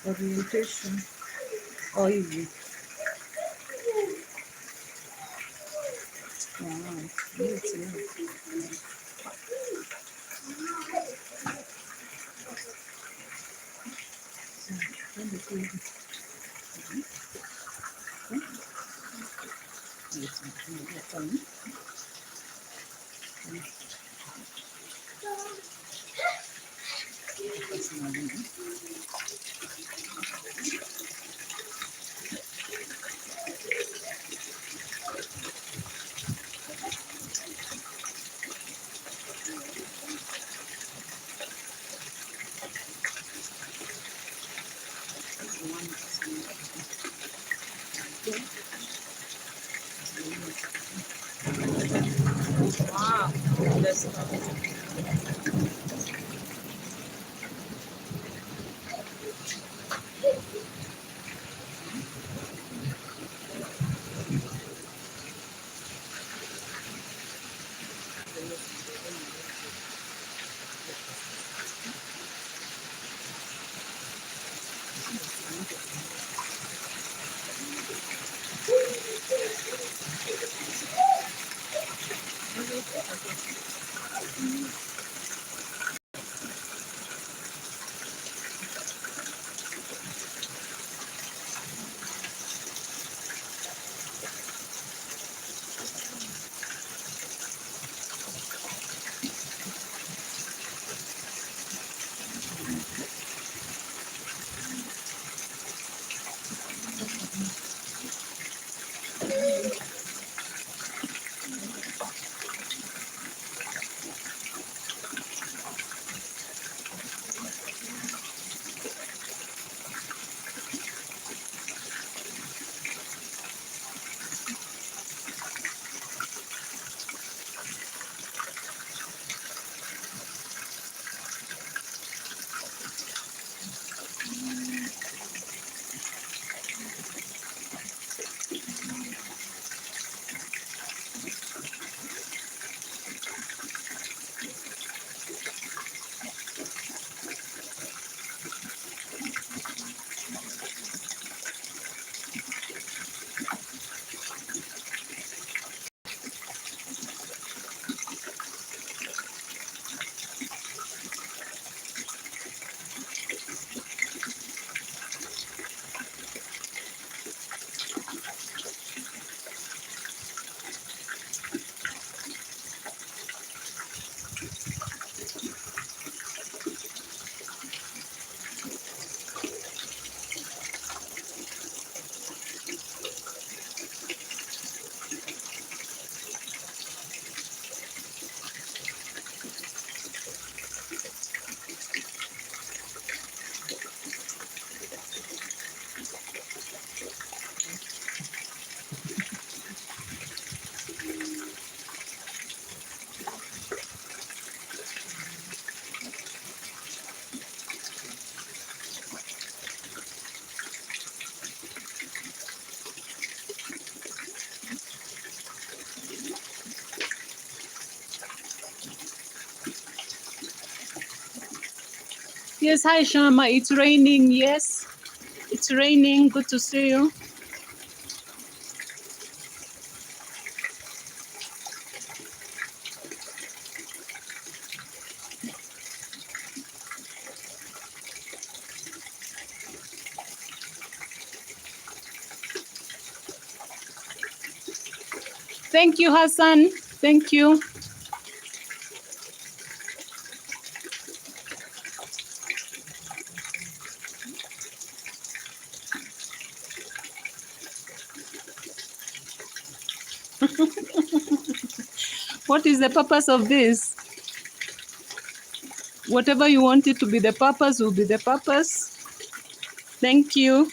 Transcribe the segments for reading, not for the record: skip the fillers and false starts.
orientation or hivi. Wow, that's Yes, hi Shama. It's raining. Yes, it's raining. Good to see you. Thank you, Hassan. Thank you. What is the purpose of this? Whatever you want it to be the purpose will be the purpose. Thank you.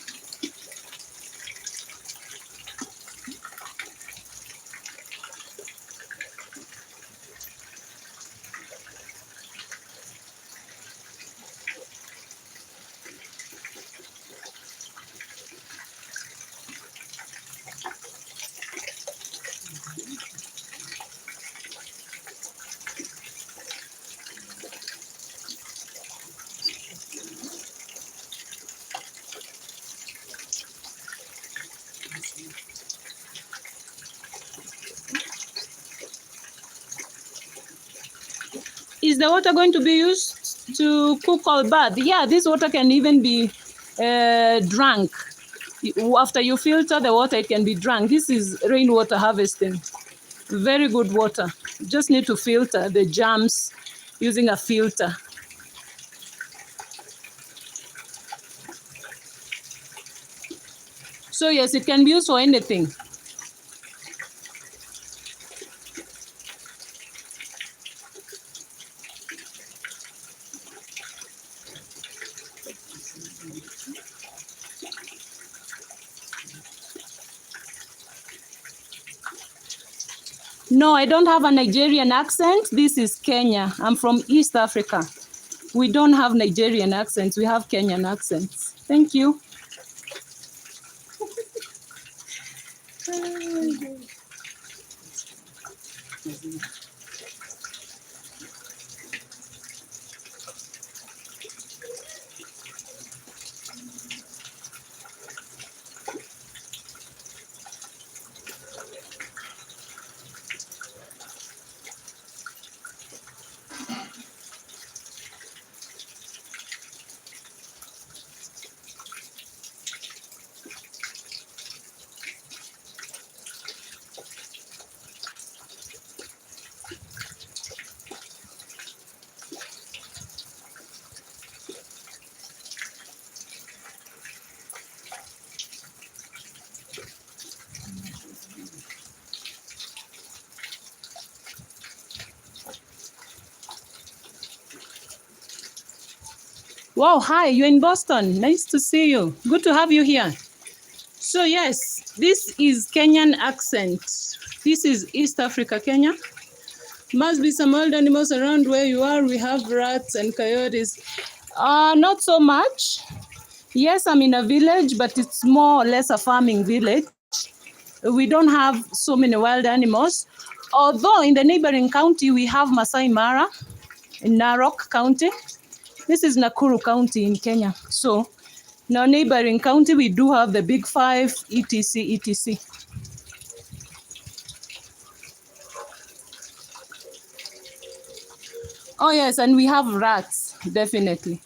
the water going to be used to cook or bath? Yeah, this water can even be drunk. After you filter the water, it can be drunk. This is rainwater harvesting. Very good water. Just need to filter the germs using a filter. So yes, it can be used for anything. No, I don't have a Nigerian accent. This is Kenya. I'm from East Africa. We don't have Nigerian accents. We have Kenyan accents. Thank you. Wow, hi, you're in Boston. Nice to see you. Good to have you here. So yes, this is Kenyan accent. This is East Africa, Kenya. Must be some wild animals around where you are. We have rats and coyotes. Not so much. Yes, I'm in a village, but it's more or less a farming village. We don't have so many wild animals. Although in the neighboring county, we have Masai Mara in Narok County. This is Nakuru County in Kenya. So in our neighboring county, we do have the big five, etc., etc. Oh yes, and we have rats, definitely.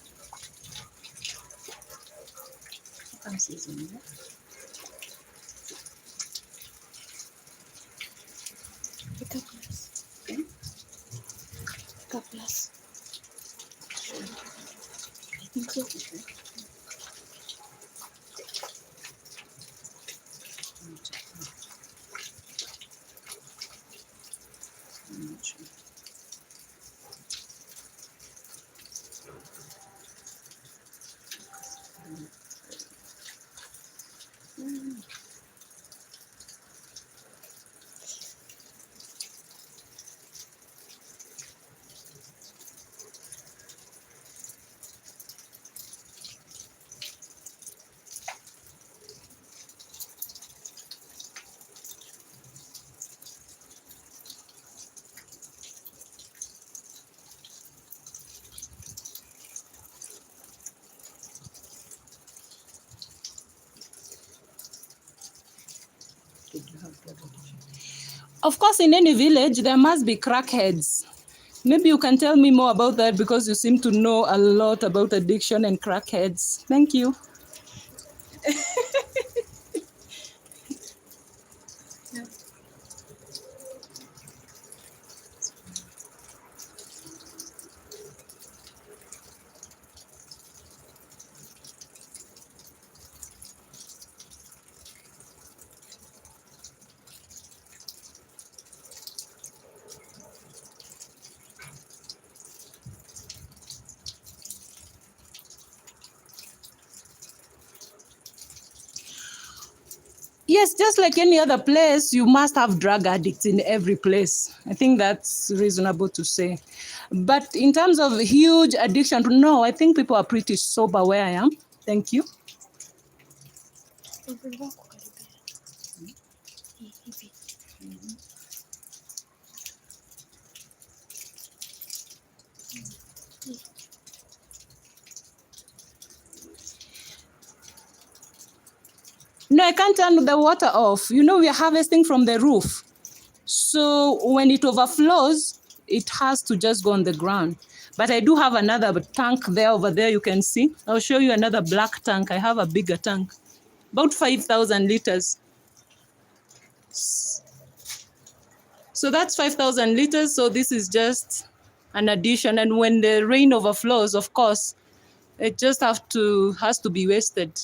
Of course, in any village, there must be crackheads. Maybe you can tell me more about that because you seem to know a lot about addiction and crackheads. Thank you. Yes, just like any other place, you must have drug addicts in every place. I think that's reasonable to say. But in terms of huge addiction, no, I think people are pretty sober where I am. Thank you. No, I can't turn the water off. You know, we are harvesting from the roof. So when it overflows, it has to just go on the ground. But I do have another tank there over there, you can see. I'll show you another black tank. I have a bigger tank, about 5,000 liters. So that's 5,000 liters. So this is just an addition. And when the rain overflows, of course, it just has to be wasted.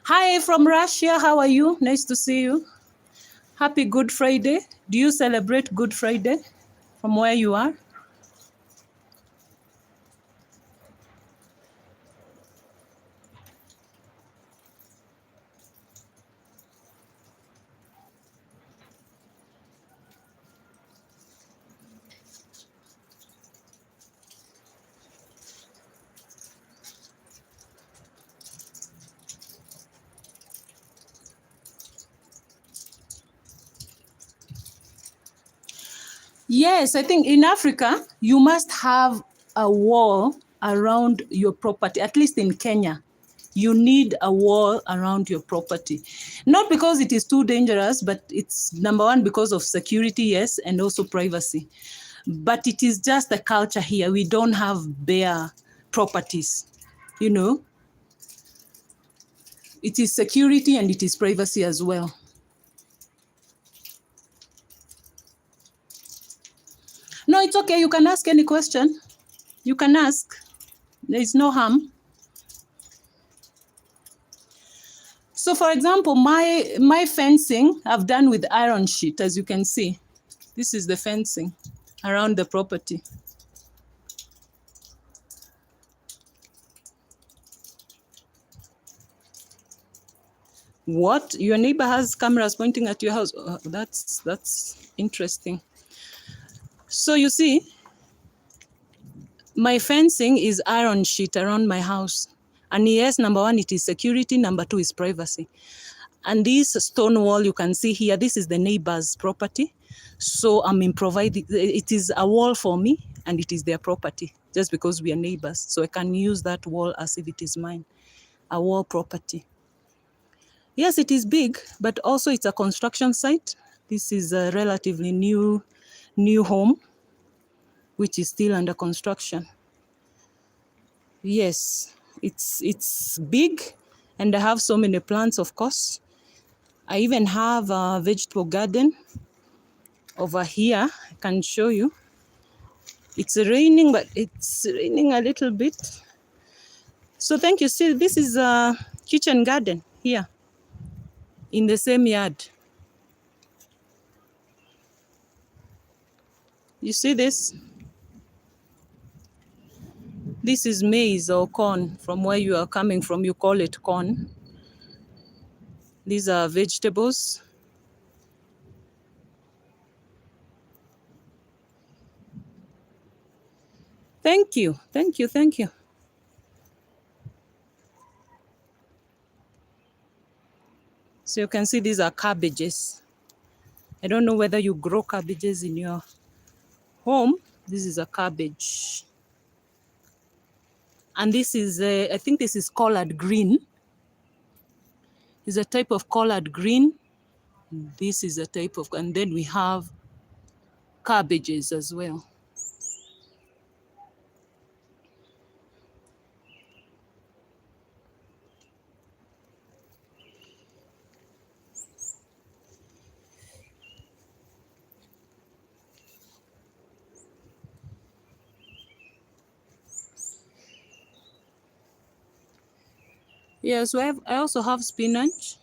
Hi from Russia. How are you? Nice to see you. Happy Good Friday. Do you celebrate Good Friday from where you are? Yes, I think in Africa, you must have a wall around your property, at least in Kenya. You need a wall around your property. Not because it is too dangerous, but it's number one, because of security, yes, and also privacy. But it is just the culture here. We don't have bare properties, you know. It is security and it is privacy as well. No, it's okay. You can ask any question. You can ask. There is no harm. So for example, my fencing I've done with iron sheet, as you can see. This is the fencing around the property. What? Your neighbor has cameras pointing at your house? Oh, that's interesting. So you see, my fencing is iron sheet around my house. And yes, number one, it is security. Number two is privacy. And this stone wall you can see here, this is the neighbor's property. So I mean, it is a wall for me and it is their property just because we are neighbors. So I can use that wall as if it is mine, a wall property. Yes, it is big, but also it's a construction site. This is a relatively new home, which is still under construction. Yes, it's big, and I have so many plants, of course. I even have a vegetable garden over here. I can show you. It's raining, but it's raining a little bit. So thank you. See, this is a kitchen garden here in the same yard. You see this? This is maize or corn. From where you are coming from, you call it corn. These are vegetables. Thank you, thank you, thank you. So you can see these are cabbages. I don't know whether you grow cabbages in your home. This is a cabbage. And this is, I think this is collard green. It's a type of collard green. This is a type of, and then we have cabbages as well. Yeah, so I also have spinach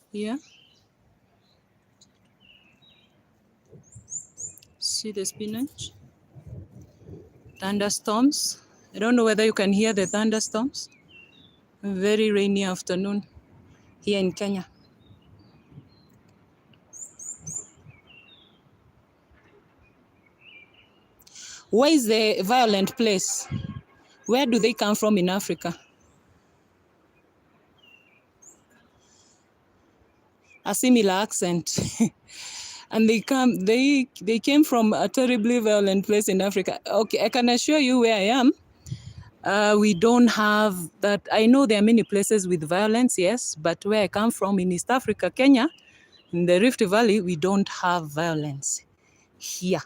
here. See the spinach? Thunderstorms. I don't know whether you can hear the thunderstorms. A very rainy afternoon here in Kenya. Where is the violent place? Where do they come from in Africa? A similar accent. and they came from a terribly violent place in Africa. Okay, I can assure you where I am. We don't have that. I know there are many places with violence, yes, but where I come from in East Africa, Kenya, in the Rift Valley, we don't have violence here.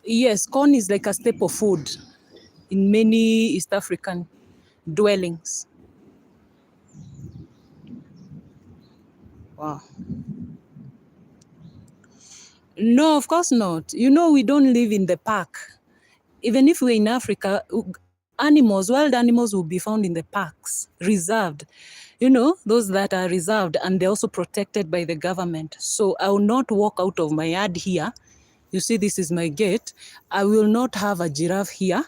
Yes, corn is like a staple food in many East African dwellings. Wow. No, of course not. You know, we don't live in the park. Even if we're in Africa, animals, wild animals will be found in the parks, reserved. You know, those that are reserved, and they're also protected by the government. So I will not walk out of my yard here. You see, this is my gate. I will not have a giraffe here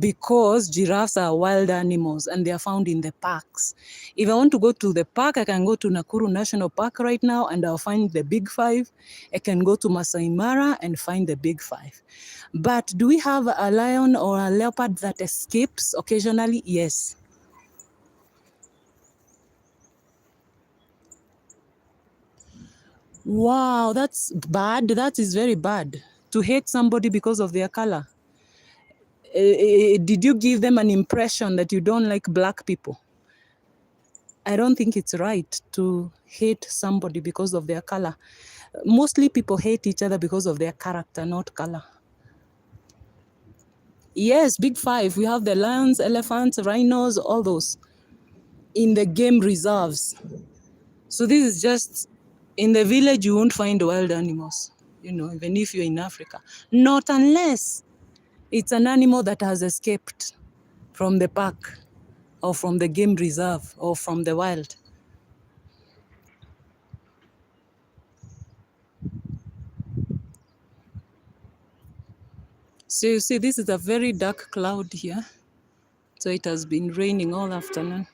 because giraffes are wild animals and they are found in the parks. If I want to go to the park, I can go to Nakuru National Park right now and I'll find the big five. I can go to Masai Mara and find the big five. But do we have a lion or a leopard that escapes occasionally? Yes. Wow, that's bad. That is very bad. To hate somebody because of their color. Did you give them an impression that you don't like black people? I don't think it's right to hate somebody because of their color. Mostly people hate each other because of their character, not color. Yes, big five. We have the lions, elephants, rhinos, all those in the game reserves. So this is just in the village, you won't find wild animals, you know, even if you're in Africa. Not unless it's an animal that has escaped from the park or from the game reserve or from the wild. So you see, this is a very dark cloud here. So it has been raining all afternoon.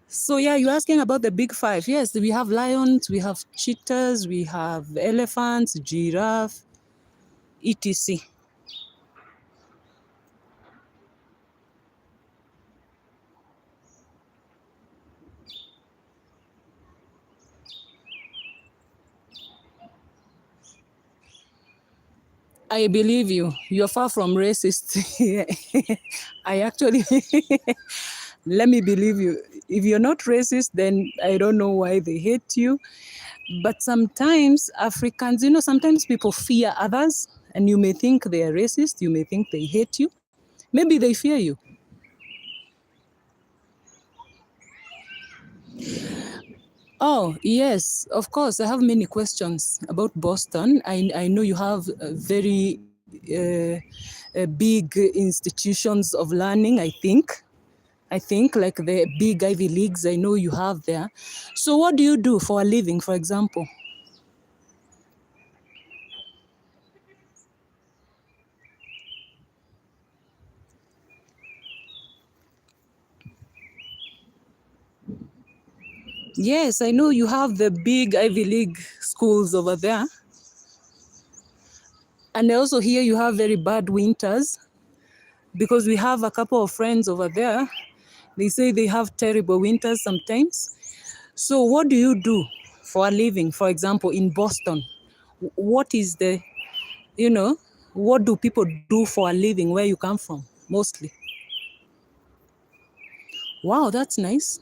So yeah, you're asking about the big five. Yes, we have lions, we have cheetahs, we have elephants, giraffe, etc. I believe you. You're far from racist. I actually, let me believe you. If you're not racist, then I don't know why they hate you. But sometimes Africans, you know, sometimes people fear others, and you may think they are racist, you may think they hate you. Maybe they fear you. Oh, yes, of course. I have many questions about Boston. I know you have very big institutions of learning, I think. I think like the big Ivy Leagues, I know you have there. So, what do you do for a living, for example? Yes, I know you have the big Ivy League schools over there. And I also hear you have very bad winters because we have a couple of friends over there. They say they have terrible winters sometimes. So, what do you do for a living, for example, in Boston? What is the, you know, what do people do for a living where you come from mostly? Wow, that's nice.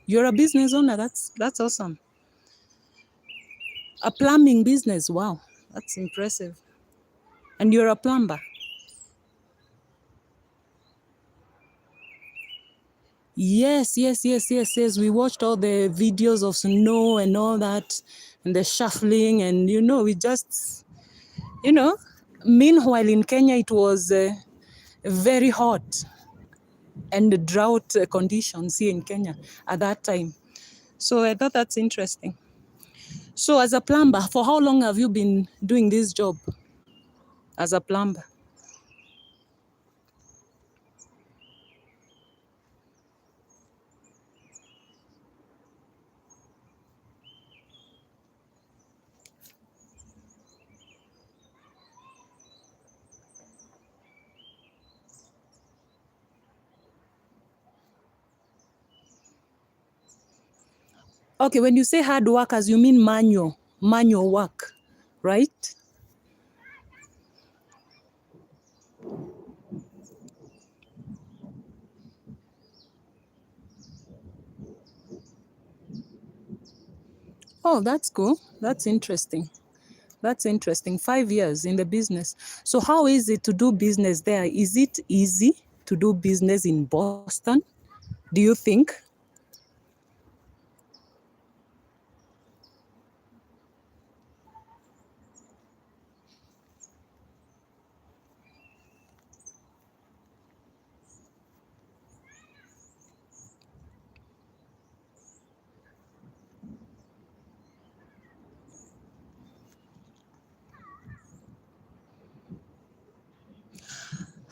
You're a business owner. That's awesome. A plumbing business. Wow, that's impressive. And you're a plumber. Yes, yes, yes, yes, yes. We watched all the videos of snow and all that, and the shuffling, and we just, you know. Meanwhile, in Kenya, it was very hot and drought conditions here in Kenya at that time. So I thought that's interesting. So, as a plumber, for how long have you been doing this job as a plumber? Okay, when you say hard workers, you mean manual work, right? Oh, that's cool. That's interesting. That's interesting. 5 years in the business. So how is it to do business there? Is it easy to do business in Boston? Do you think?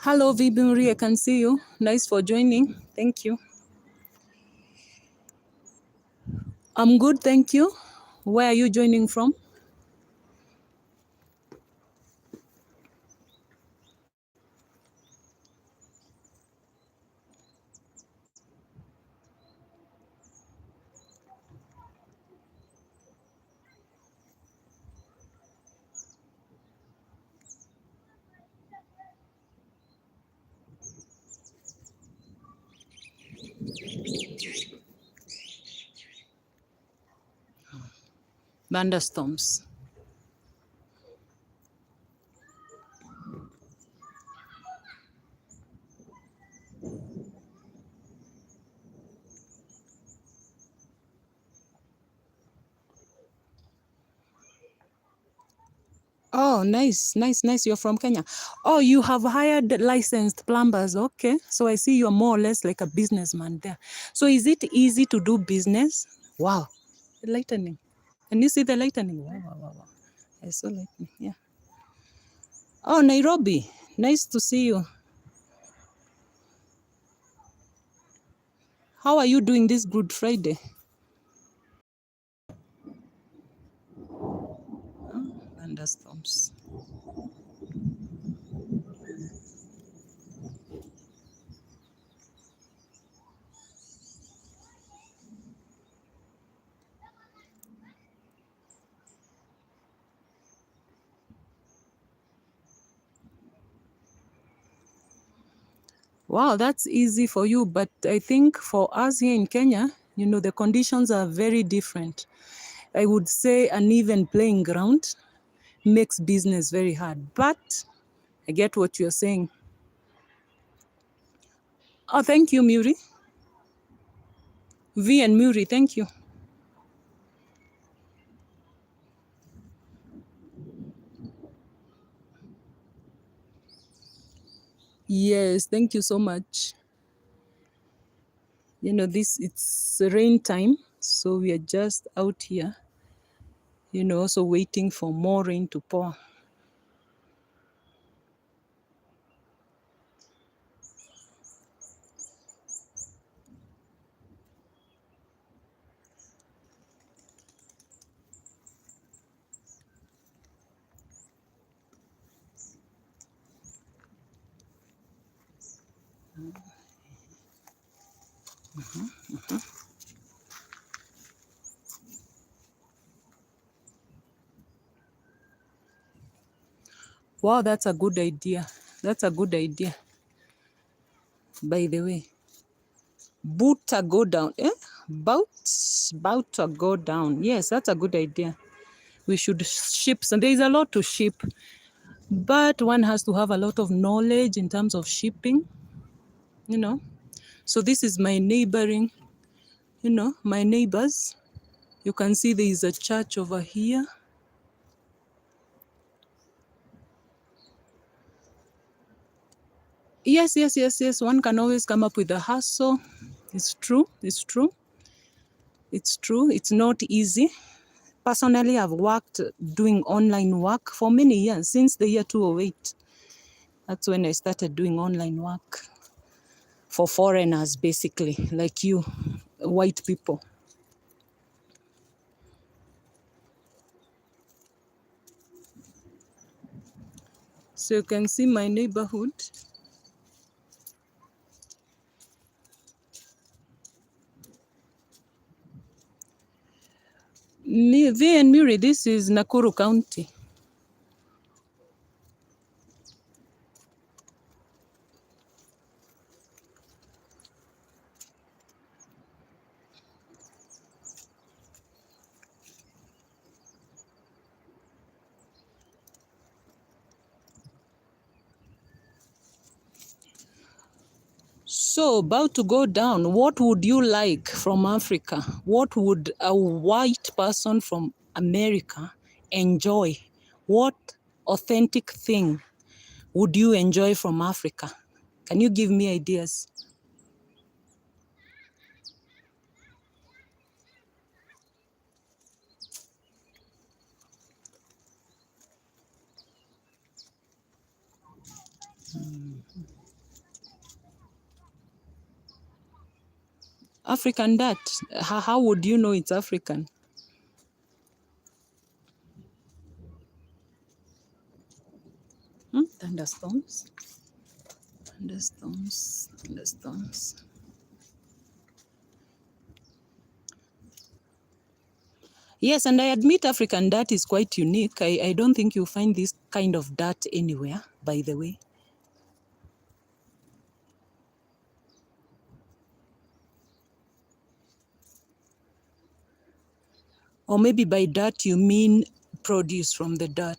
Hello, Vibunri, I can see you. Nice for joining. Thank you. I'm good, thank you. Where are you joining from? Thunderstorms. Oh, nice, nice, nice. You're from Kenya. Oh, you have hired licensed plumbers. Okay. So I see you're more or less like a businessman there. So is it easy to do business? Wow. The lightning. Can you see the lightning? Wow, wow, wow, wow. I saw lightning. Yeah. Oh, Nairobi. Nice to see you. How are you doing this Good Friday? Thunderstorms. Wow, that's easy for you. But I think for us here in Kenya, the conditions are very different. I would say an even playing ground makes business very hard. But I get what you're saying. Oh, thank you, Muri. V and Muri, thank you. Yes, thank you so much. It's rain time, so we are just out here, also waiting for more rain to pour. Wow, that's a good idea. That's a good idea. By the way, Buta go down. Eh? About to go down. Yes, that's a good idea. We should ship some. There is a lot to ship, but one has to have a lot of knowledge in terms of shipping. So this is my neighboring, my neighbors. You can see there is a church over here. Yes, yes, yes, yes. One can always come up with a hustle. It's true. It's true. It's true. It's not easy. Personally, I've worked doing online work for many years, since the year 2008. That's when I started doing online work for foreigners, basically, like you, white people. So you can see my neighborhood. V and Muri, this is Nakuru County. So, about to go down, what would you like from Africa? What would a white person from America enjoy? What authentic thing would you enjoy from Africa? Can you give me ideas? African that? How would you know it's African? Thunderstorms? Thunderstorms, thunderstorms. Yes, and I admit African dirt is quite unique. I don't think you find this kind of dirt anywhere, by the way. Or maybe by dirt you mean produce from the dirt.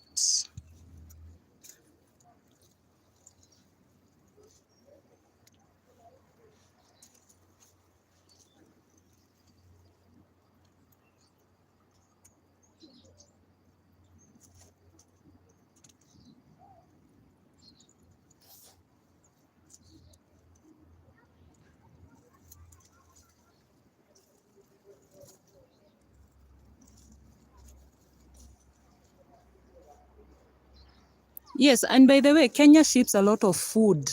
Yes, and by the way, Kenya ships a lot of food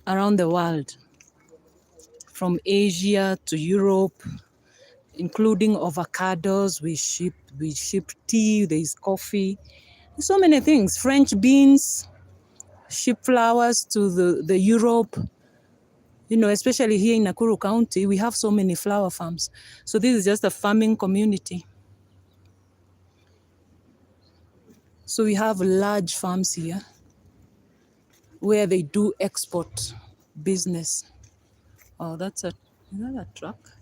around the world, from Asia to Europe, including avocados. We ship tea, there is coffee, so many things. French beans, ship flowers to the Europe. You know, especially here in Nakuru County, we have so many flower farms. So this is just a farming community. So we have large farms here where they do export business. Oh, is that a truck?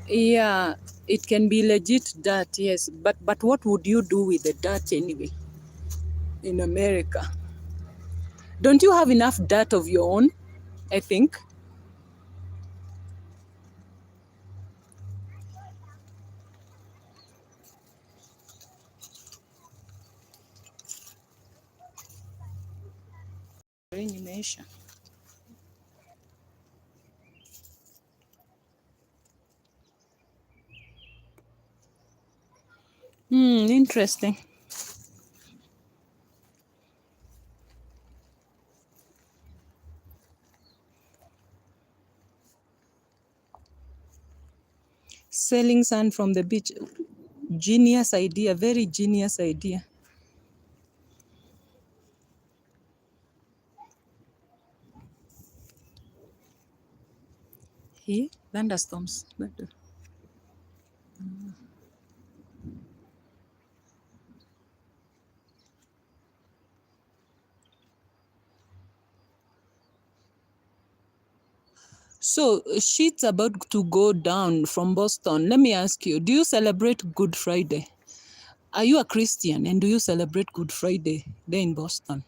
Yeah, it can be legit dirt, yes. But what would you do with the dirt anyway in America? Don't you have enough dirt of your own? I think. Imeisha. Interesting. Selling sand from the beach. Genius idea, very genius idea. Here, thunderstorms. So, shit's about to go down from Boston. Let me ask you, do you celebrate Good Friday? Are you a Christian and do you celebrate Good Friday there in Boston?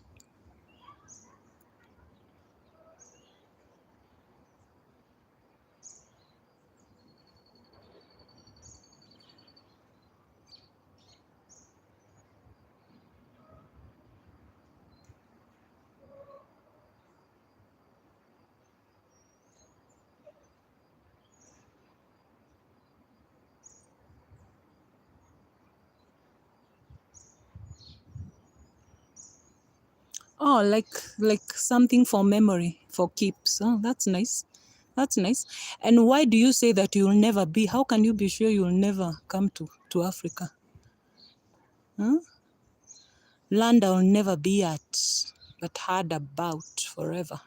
Oh, like something for memory, for keeps. Oh, that's nice. That's nice. And why do you say that you'll never be? How can you be sure you'll never come to Africa? Huh? Land I'll never be at, but heard about forever.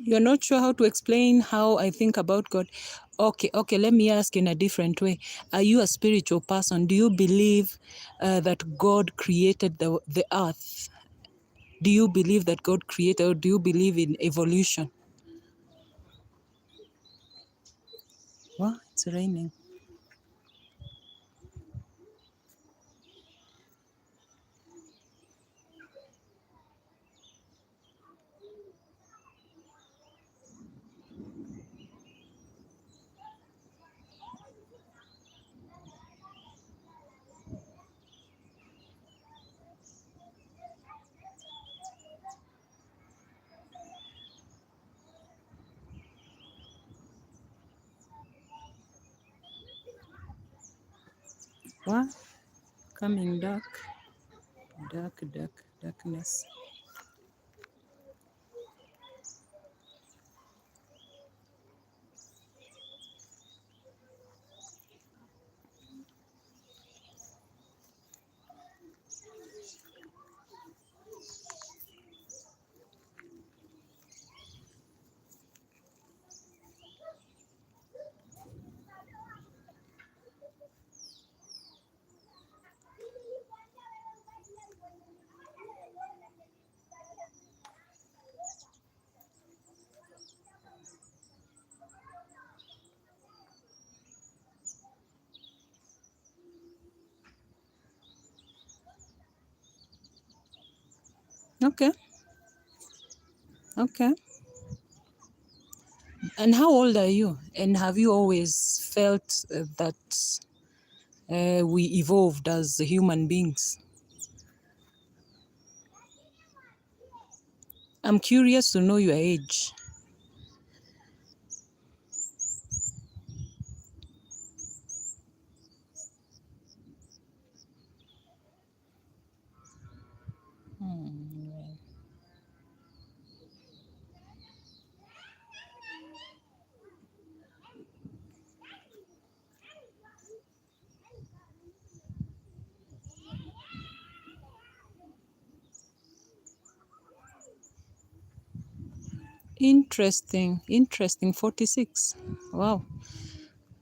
You're not sure how to explain how I think about God. Okay, let me ask in a different way. Are you a spiritual person? Do you believe that God created the earth? Do you believe that God created, or do you believe in evolution? Well, it's raining. What? Coming darkness. Okay, okay. And how old are you? And have you always felt that we evolved as human beings? I'm curious to know your age. Interesting. 46. Wow.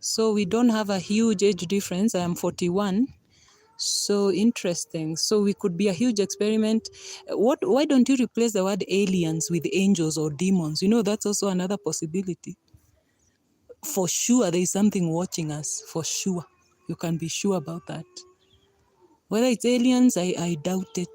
So we don't have a huge age difference. I am 41. So interesting. So we could be a huge experiment. Why don't you replace the word aliens with angels or demons? You know, that's also another possibility. For sure, there is something watching us. For sure. You can be sure about that. Whether it's aliens, I doubt it.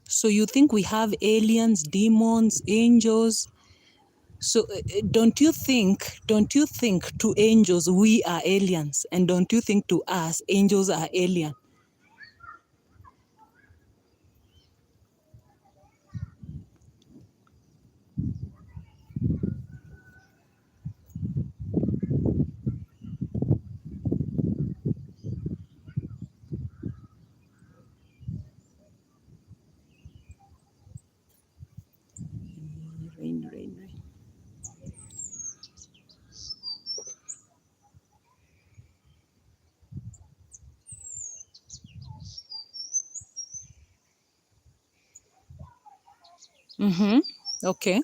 So you think we have aliens, demons, angels? So don't you think to angels we are aliens, and don't you think to us angels are alien? Rain. Mm-hmm. Okay.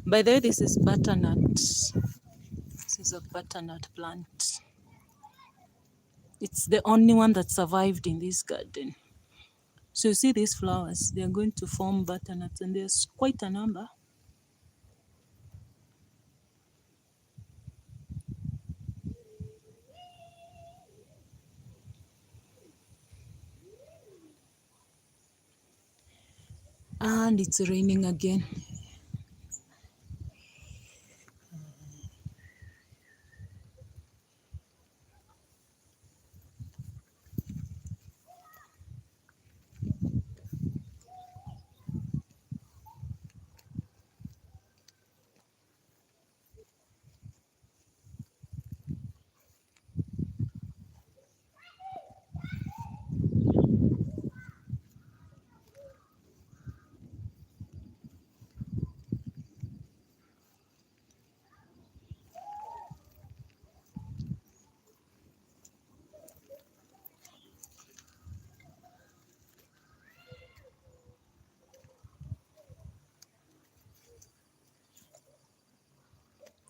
By the way, this is butternut. This is a butternut plant. It's the only one that survived in this garden. So you see these flowers, they are going to form butternuts, and there's quite a number. And it's raining again.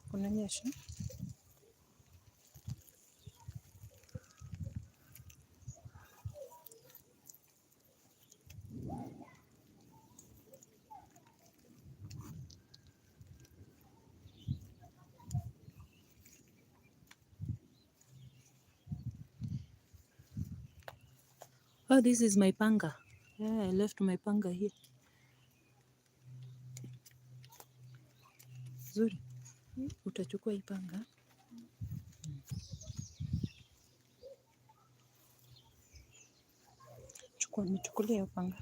Kunanyesha? Oh, this is my panga. Yeah, I left my panga here. Zuri, utachukua hii panga? Nichukulie hiyo panga.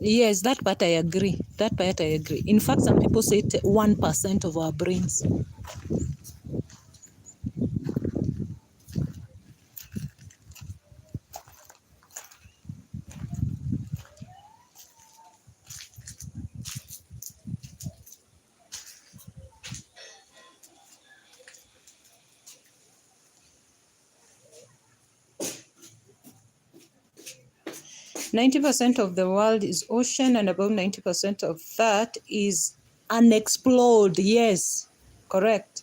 Yes, that part I agree. That part I agree. In fact, some people say 1% of our brains. 90% of the world is ocean, and about 90% of that is unexplored. Yes, correct.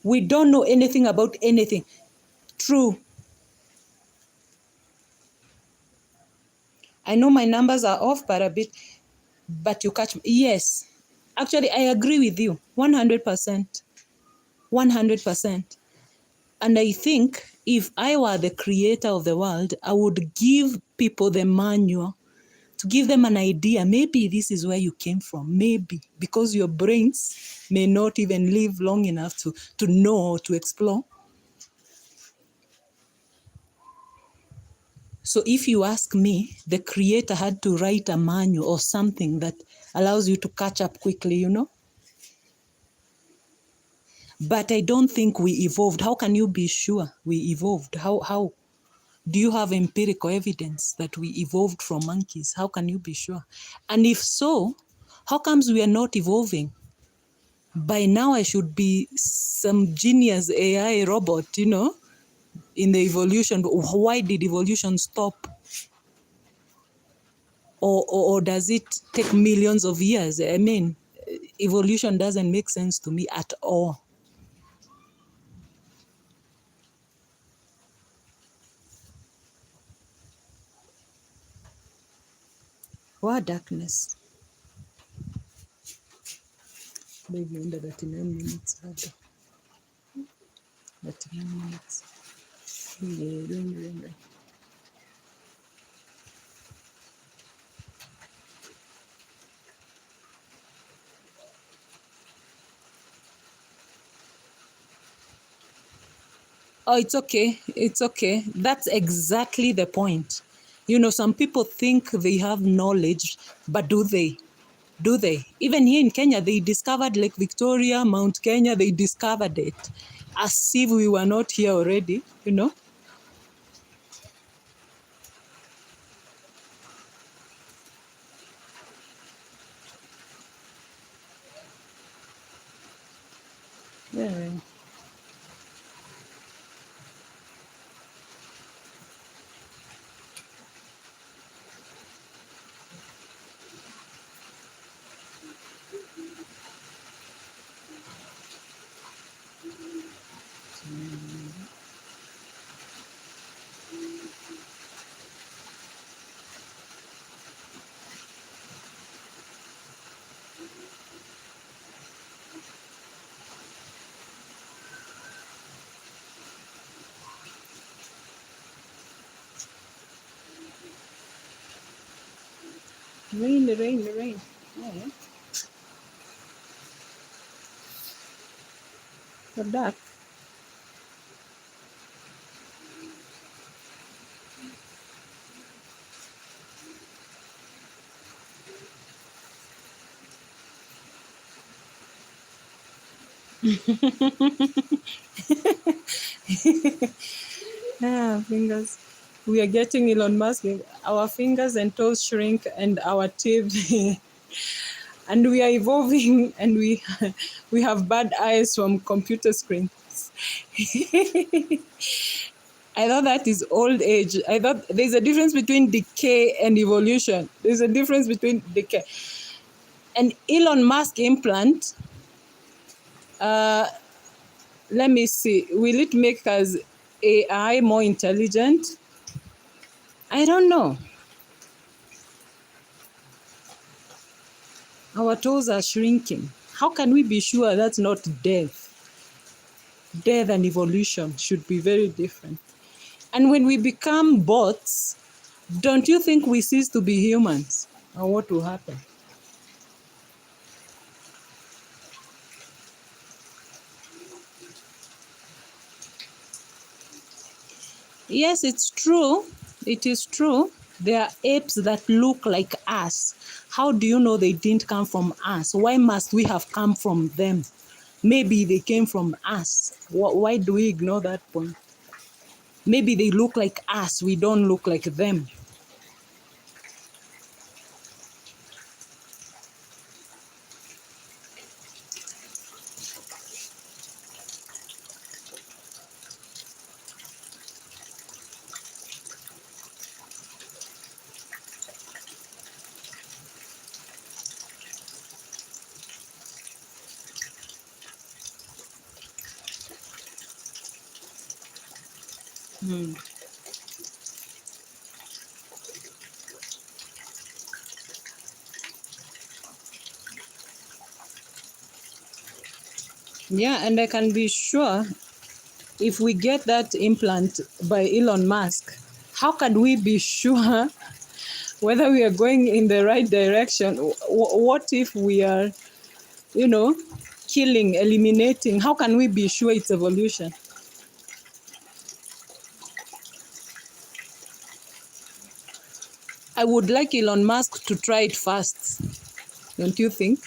We don't know anything about anything. True. I know my numbers are off but a bit, but you catch me. Yes. Actually, I agree with you 100%. 100%. And I think if I were the creator of the world, I would give people the manual to give them an idea. Maybe this is where you came from. Maybe because your brains may not even live long enough to know, to explore. So if you ask me, the creator had to write a manual or something that allows you to catch up quickly, you know? But I don't think we evolved. How can you be sure we evolved? How? Do you have empirical evidence that we evolved from monkeys? How can you be sure? And if so, how comes we are not evolving? By now I should be some genius AI robot, you know, in the evolution. Why did evolution stop? Or does it take millions of years? I mean, evolution doesn't make sense to me at all. What darkness? Maybe under 39 minutes. 39 minutes. Oh, it's okay. It's okay. That's exactly the point. You know, some people think they have knowledge, but do they? Do they? Even here in Kenya, they discovered Lake Victoria, Mount Kenya, they discovered it as if we were not here already, you know? Yeah. Rain, rain, rain. Yeah. So dark. Ah, fingers. We are getting Elon Musk. Our fingers and toes shrink, and our teeth, and we are evolving, and we have bad eyes from computer screens. I thought that is old age. I thought there's a difference between decay and evolution. There's a difference between decay. And Elon Musk implant, uh, let me see, will it make us AI more intelligent? I don't know. Our toes are shrinking. How can we be sure that's not death? Death and evolution should be very different. And when we become bots, don't you think we cease to be humans? Or what will happen? Yes, it's true. It is true. There are apes that look like us. How do you know they didn't come from us? Why must we have come from them? Maybe they came from us. Why do we ignore that point? Maybe they look like us. We don't look like them. Hmm. Yeah, and I can be sure if we get that implant by Elon Musk, how can we be sure whether we are going in the right direction? What if we are, you know, killing, eliminating? How can we be sure it's evolution? I would like Elon Musk to try it first, don't you think?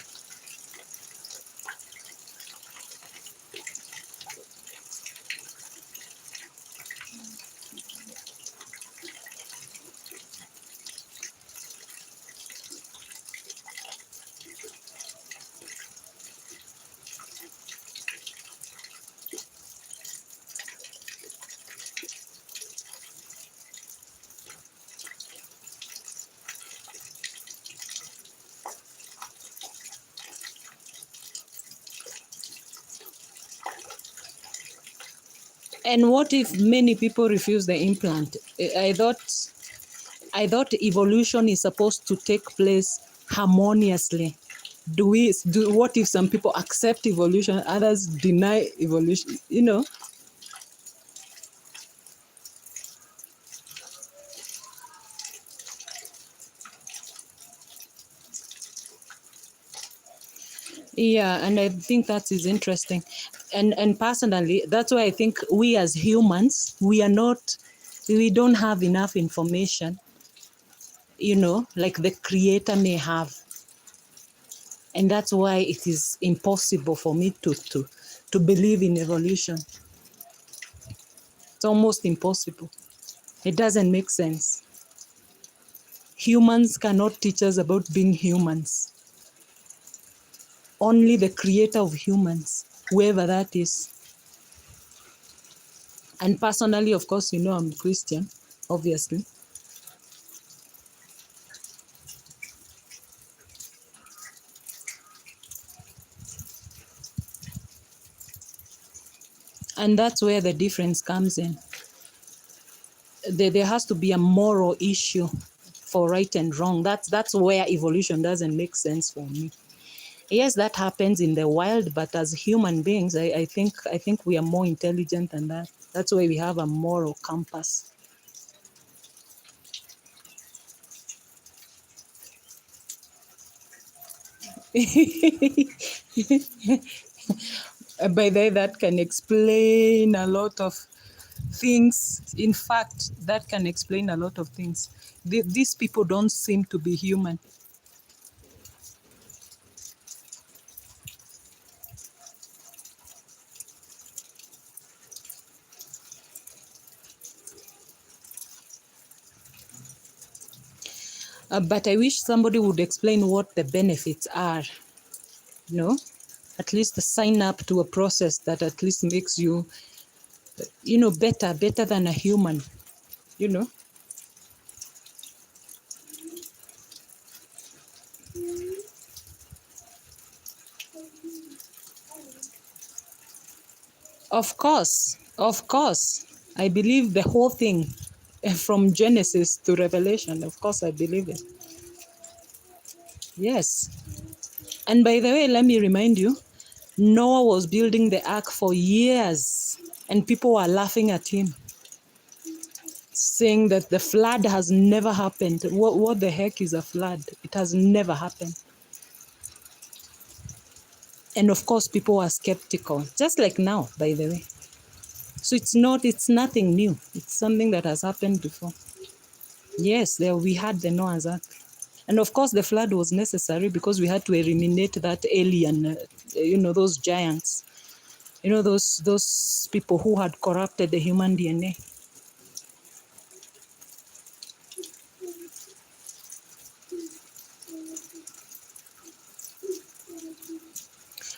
And what if many people refuse the implant? I thought evolution is supposed to take place harmoniously. What if some people accept evolution, others deny evolution? Yeah, and I think that is interesting. And personally, that's why I think we as humans, we don't have enough information, like the creator may have. And that's why it is impossible for me to believe in evolution. It's almost impossible. It doesn't make sense. Humans cannot teach us about being humans. Only the creator of humans whoever that is. And personally, of course, you know I'm Christian, obviously. And that's where the difference comes in. There has to be a moral issue for right and wrong. That's where evolution doesn't make sense for me. Yes, that happens in the wild, but as human beings, I think we are more intelligent than that. That's why we have a moral compass. By the way, that can explain a lot of things. In fact, that can explain a lot of things. These people don't seem to be human. But I wish somebody would explain what the benefits are. You know, at least sign up to a process that at least makes you, better than a human. You know. Of course. I believe the whole thing from Genesis to Revelation. Of course, I believe it. Yes. And by the way, let me remind you, Noah was building the ark for years, and people were laughing at him, saying that the flood has never happened. What the heck is a flood? It has never happened. And of course, people were skeptical, just like now, by the way. So it's nothing new. It's something that has happened before. Yes, we had the Noah's Ark. And of course, the flood was necessary because we had to eliminate that alien, those giants, those people who had corrupted the human DNA.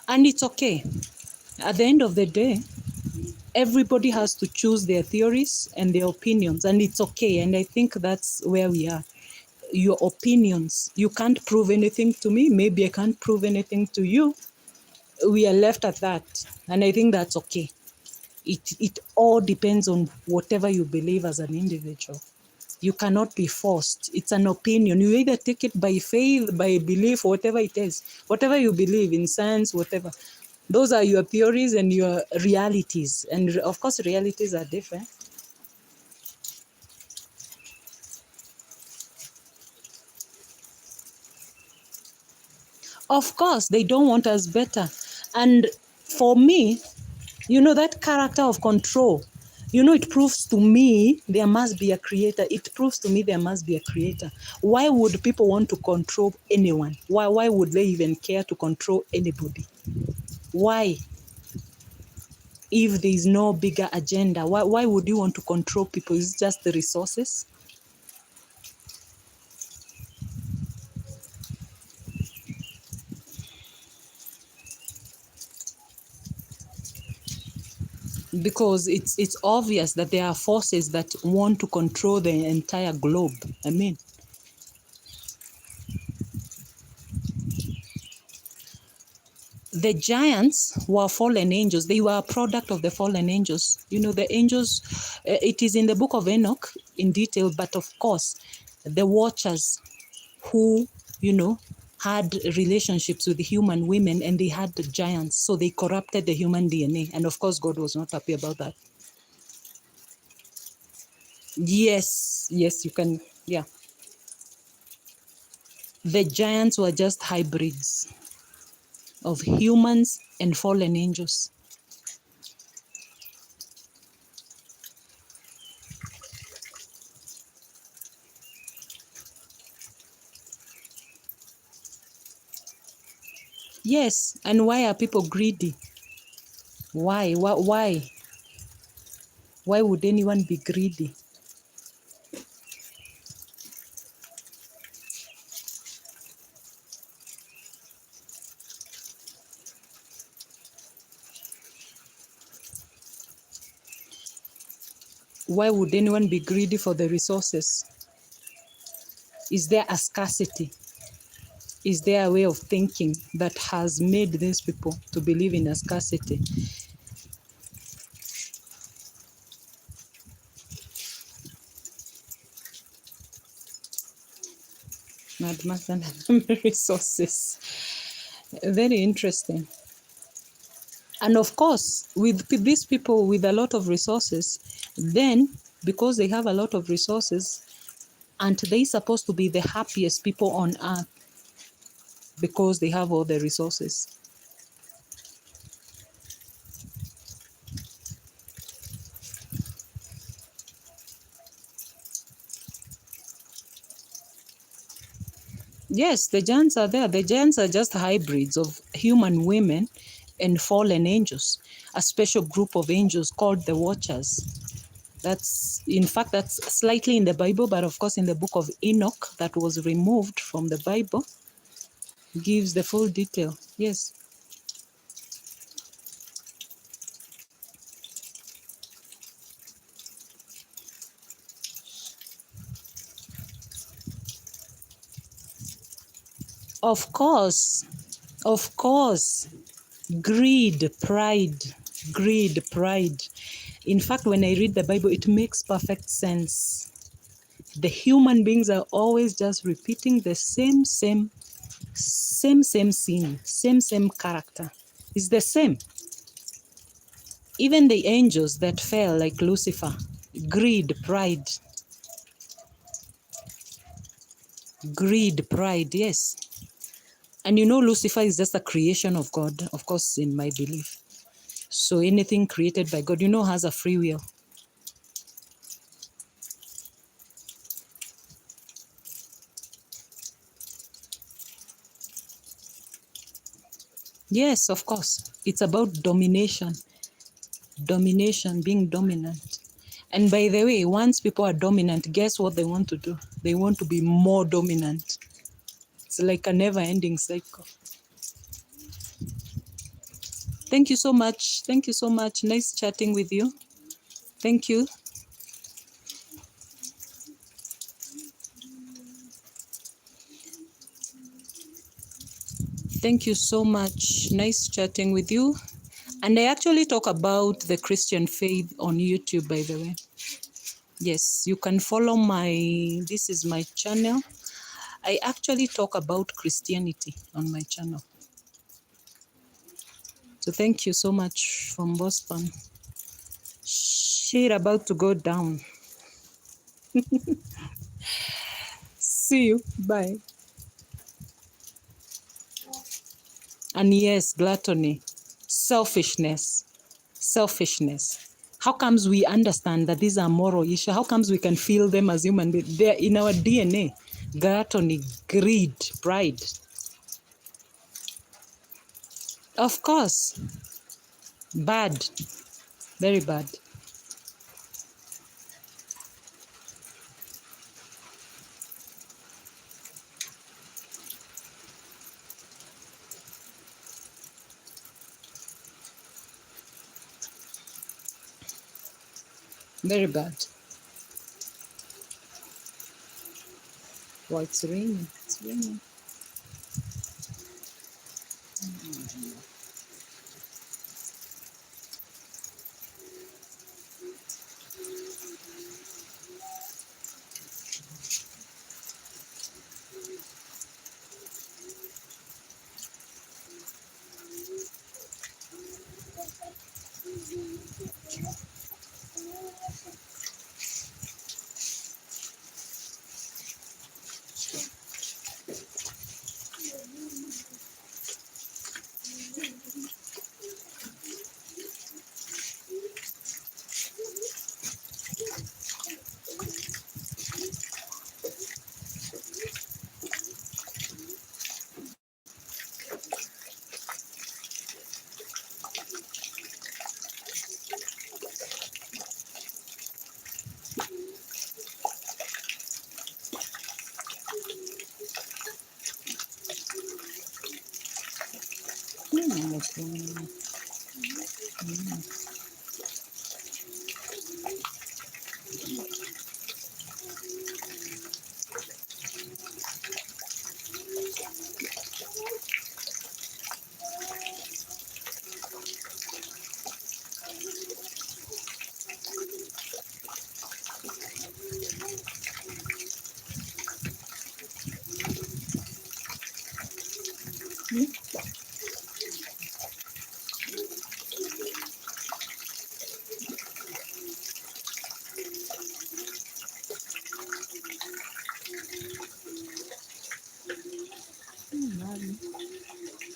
And it's okay. At the end of the day, everybody has to choose their theories and their opinions, and it's okay. And I think that's where we are. Your opinions, you can't prove anything to me. Maybe I can't prove anything to you. We are left at that. And I think that's okay. It all depends on whatever you believe as an individual. You cannot be forced. It's an opinion. You either take it by faith, by belief, whatever it is, whatever you believe in science, whatever. Those are your theories and your realities. And of course, realities are different. Of course, they don't want us better. And for me, that character of control, it proves to me there must be a creator. It proves to me there must be a creator. Why would people want to control anyone? Why would they even care to control anybody? Why? If there is no bigger agenda, why would you want to control people? Is it just the resources? Because it's obvious that there are forces that want to control the entire globe. I mean, the giants were fallen angels. They were a product of the fallen angels. The angels, it is in the book of Enoch in detail, but of course, the watchers who, had relationships with human women, and they had the giants, so they corrupted the human DNA. And of course, God was not happy about that. Yes, you can, yeah. The giants were just hybrids of humans and fallen angels. Yes, and why are people greedy? Why? Why would anyone be greedy? Why would anyone be greedy for the resources? Is there a scarcity? Is there a way of thinking that has made these people to believe in a scarcity? Madman resources. Very interesting. And of course, with these people with a lot of resources, then because they have a lot of resources, and they supposed to be the happiest people on earth because they have all the resources. Yes, the giants are there. The giants are just hybrids of human women and fallen angels, a special group of angels called the Watchers. That's, in fact, that's slightly in the Bible, but of course in the book of Enoch that was removed from the Bible gives the full detail. Yes. Of course. Of course. Greed, pride. In fact, when I read the Bible, it makes perfect sense. The human beings are always just repeating the same scene, same character. It's the same. Even the angels that fell, like Lucifer, greed, pride, yes. And you know, Lucifer is just a creation of God, of course, in my belief. So anything created by God, you know, has a free will. Yes, of course. It's about domination, being dominant. And by the way, once people are dominant, guess what they want to do? They want to be more dominant. It's like a never-ending cycle. Thank you so much. Thank you so much. Nice chatting with you. Thank you. Thank you so much. Nice chatting with you. And I actually talk about the Christian faith on YouTube, by the way. Yes, you can follow this is my channel. I actually talk about Christianity on my channel. So thank you so much from Boston. Shit about to go down. See you. Bye. And yes, gluttony, selfishness. How comes we understand that these are moral issues? How comes we can feel them as human beings? They're in our DNA. Gluttony, greed, pride. Of course. Bad. Very bad. Very bad. Well, it's raining. It's raining.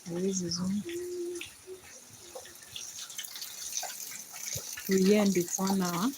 Hawezi zoom. We end it 1 hour.